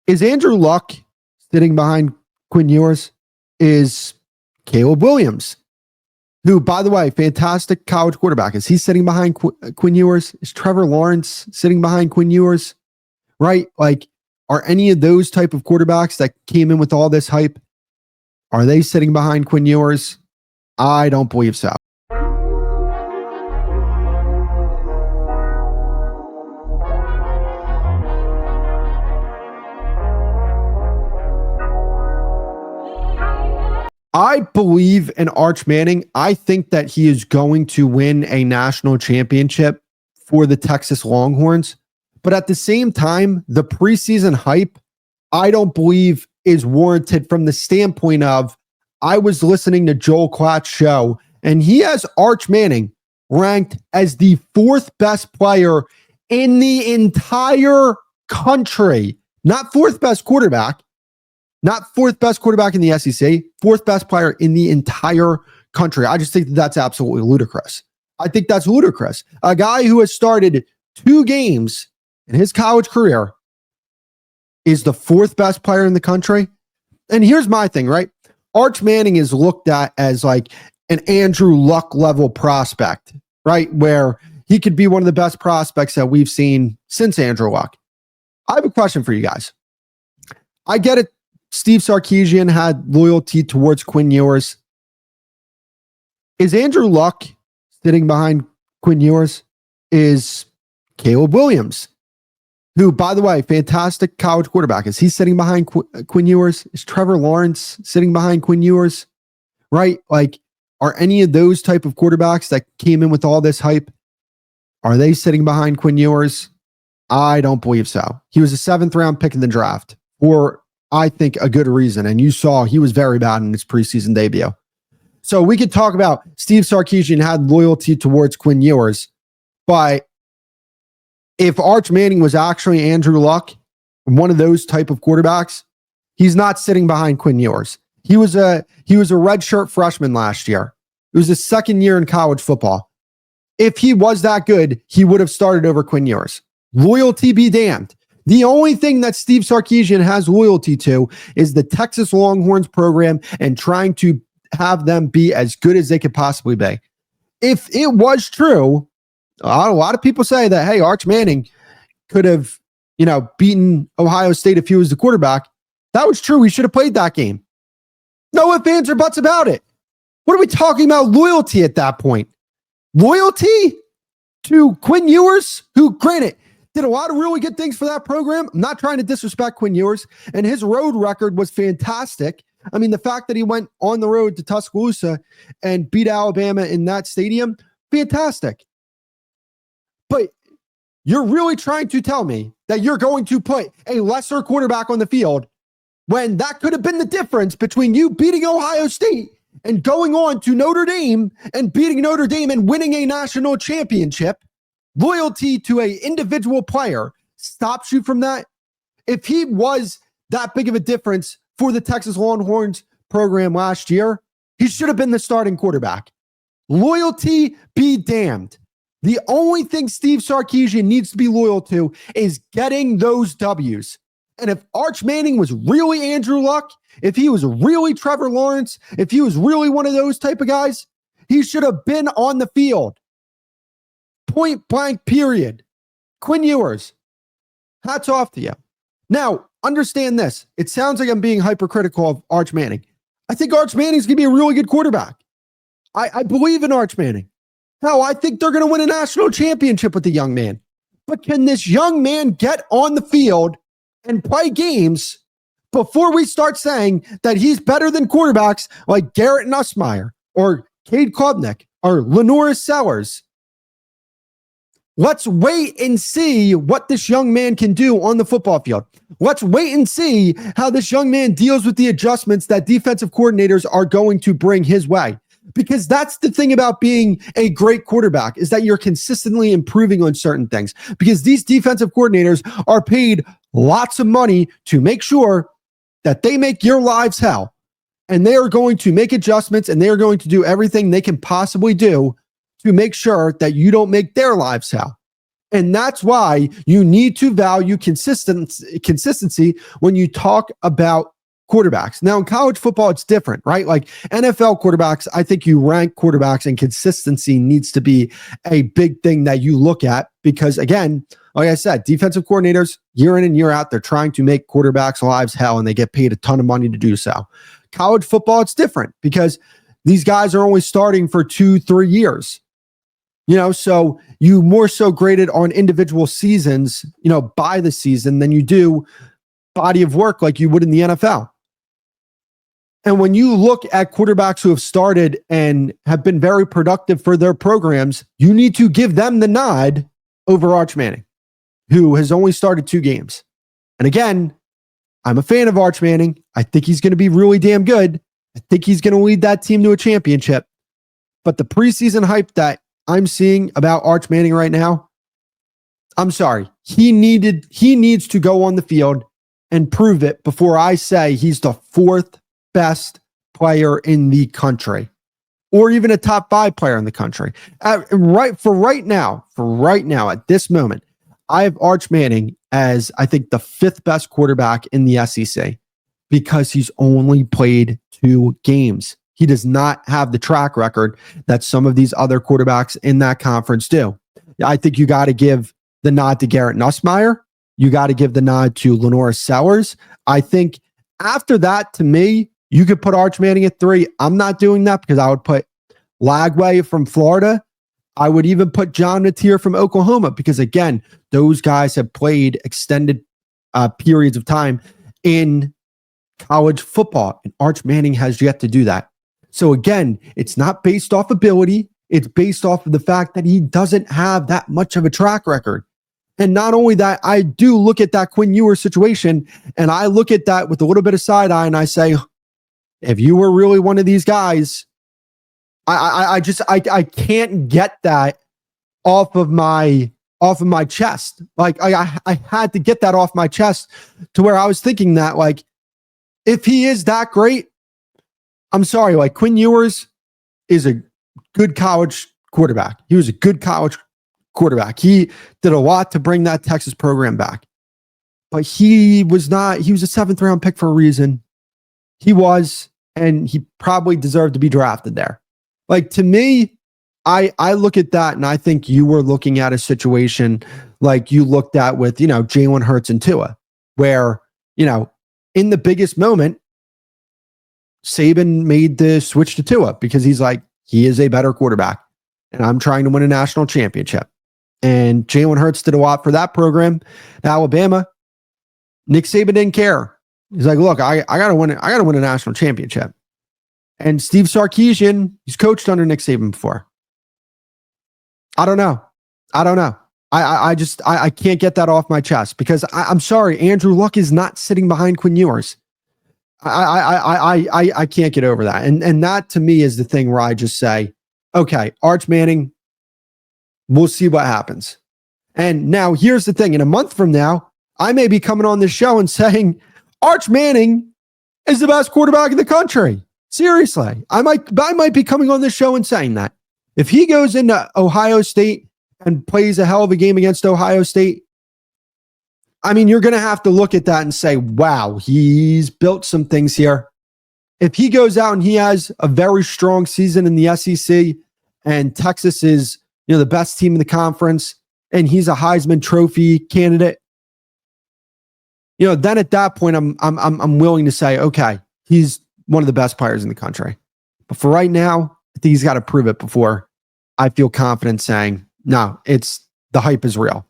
Is Andrew Luck sitting behind Quinn Ewers? Is Caleb Williams, who, by the way, fantastic college quarterback, is he sitting behind Quinn Ewers? Is Trevor Lawrence sitting behind Quinn Ewers? Right? Like, are any of those type of quarterbacks that came in with all this hype, are they sitting behind Quinn Ewers? I don't believe so. I believe in Arch Manning. I think that he is going to win a national championship for the Texas Longhorns. But at the same time, the preseason hype, I don't believe is warranted from the standpoint of, I was listening to Joel Klatt's show, and he has Arch Manning ranked as the fourth best player in the entire country. Not fourth best quarterback. Not fourth best quarterback in the SEC, fourth best player in the entire country. I just think that that's absolutely ludicrous. I think that's ludicrous. A guy who has started 2 games in his college career is the fourth best player in the country. And here's my thing, right? Arch Manning is looked at as like an Andrew Luck level prospect, right? Where he could be one of the best prospects that we've seen since Andrew Luck. I have a question for you guys. I get it. Steve Sarkisian had loyalty towards Quinn Ewers. Is Andrew Luck sitting behind Quinn Ewers? Is Caleb Williams, who, by the way, fantastic college quarterback, is he sitting behind Quinn Ewers? Is Trevor Lawrence sitting behind Quinn Ewers? Right? Like, are any of those type of quarterbacks that came in with all this hype, are they sitting behind Quinn Ewers? I don't believe so. He was a 7th round pick in the draft for, I think, a good reason. And you saw he was very bad in his preseason debut. So we could talk about Steve Sarkisian had loyalty towards Quinn Ewers, but if Arch Manning was actually Andrew Luck, one of those type of quarterbacks, he's not sitting behind Quinn Ewers. He was a redshirt freshman last year. It was his 2nd year in college football. If he was that good, he would have started over Quinn Ewers. Loyalty be damned. The only thing that Steve Sarkisian has loyalty to is the Texas Longhorns program and trying to have them be as good as they could possibly be. If it was true, a lot of people say that, hey, Arch Manning could have, beaten Ohio State if he was the quarterback. That was true. He should have played that game. No ifs, ands, or buts about it. What are we talking about loyalty at that point? Loyalty to Quinn Ewers, who, granted, did a lot of really good things for that program. I'm not trying to disrespect Quinn Ewers, and his road record was fantastic. I mean, the fact that he went on the road to Tuscaloosa and beat Alabama in that stadium, fantastic. But you're really trying to tell me that you're going to put a lesser quarterback on the field when that could have been the difference between you beating Ohio State and going on to Notre Dame and beating Notre Dame and winning a national championship. Loyalty to an individual player stops you from that. If he was that big of a difference for the Texas Longhorns program last year, he should have been the starting quarterback. Loyalty be damned. The only thing Steve Sarkisian needs to be loyal to is getting those W's. And if Arch Manning was really Andrew Luck, if he was really Trevor Lawrence, if he was really one of those type of guys, he should have been on the field. Point blank, period. Quinn Ewers, hats off to you. Now, understand this. It sounds like I'm being hypercritical of Arch Manning. I think Arch Manning's going to be a really good quarterback. I believe in Arch Manning. Hell, I think they're going to win a national championship with the young man. But can this young man get on the field and play games before we start saying that he's better than quarterbacks like Garrett Nussmeier or Cade Klubnik or Lenoris Sellers? Let's wait and see what this young man can do on the football field. Let's wait and see how this young man deals with the adjustments that defensive coordinators are going to bring his way. Because that's the thing about being a great quarterback, is that you're consistently improving on certain things. Because these defensive coordinators are paid lots of money to make sure that they make your lives hell. And they are going to make adjustments, and they are going to do everything they can possibly do to make sure that you don't make their lives hell. And that's why you need to value consistency when you talk about quarterbacks. Now, in college football, it's different, right? Like NFL quarterbacks, I think you rank quarterbacks, and consistency needs to be a big thing that you look at because, again, like I said, defensive coordinators, year in and year out, they're trying to make quarterbacks' lives hell, and they get paid a ton of money to do so. College football, it's different because these guys are only starting for 2-3 years. So you more so graded on individual seasons, by the season than you do body of work like you would in the NFL. And when you look at quarterbacks who have started and have been very productive for their programs, you need to give them the nod over Arch Manning, who has only started 2 games. And again, I'm a fan of Arch Manning. I think he's going to be really damn good. I think he's going to lead that team to a championship. But the preseason hype that I'm seeing about Arch Manning right now, I'm sorry. He needs to go on the field and prove it before I say he's the 4th best player in the country, or even a top 5 player in the country. Right now, at this moment, I have Arch Manning as, I think, the 5th best quarterback in the SEC because he's only played 2 games. He does not have the track record that some of these other quarterbacks in that conference do. I think you got to give the nod to Garrett Nussmeier. You got to give the nod to Lenora Sellers. I think after that, to me, you could put Arch Manning at 3. I'm not doing that because I would put Lagway from Florida. I would even put John Mateer from Oklahoma because, again, those guys have played extended periods of time in college football, and Arch Manning has yet to do that. So again, it's not based off ability. It's based off of the fact that he doesn't have that much of a track record. And not only that, I do look at that Quinn Ewers situation, and I look at that with a little bit of side eye, and I say, if you were really one of these guys, I can't get that off of my chest. Like I had to get that off my chest to where I was thinking that, like, if he is that great, I'm sorry, like Quinn Ewers is a good college quarterback. He was a good college quarterback. He did a lot to bring that Texas program back. But he was a 7th round pick for a reason. He was, and he probably deserved to be drafted there. Like, to me, I look at that and I think you were looking at a situation like you looked at with, Jalen Hurts and Tua, where, in the biggest moment, Saban made the switch to Tua because he's like, he is a better quarterback and I'm trying to win a national championship. And Jalen Hurts did a lot for that program. Alabama, Nick Saban didn't care. He's like, look, I gotta win a national championship. And Steve Sarkisian, he's coached under Nick Saban before. I don't know. I can't get that off my chest because I'm sorry, Andrew Luck is not sitting behind Quinn Ewers. I can't get over that. And that to me is the thing where I just say, okay, Arch Manning, we'll see what happens. And now here's the thing. In a month from now, I may be coming on this show and saying Arch Manning is the best quarterback in the country. Seriously. I might be coming on this show and saying that. If he goes into Ohio State and plays a hell of a game against Ohio State, I mean, you're going to have to look at that and say, wow, he's built some things here. If he goes out and he has a very strong season in the SEC and Texas is, the best team in the conference and he's a Heisman Trophy candidate, then at that point, I'm willing to say, okay, he's one of the best players in the country. But for right now, I think he's got to prove it before I feel confident saying, no, the hype is real.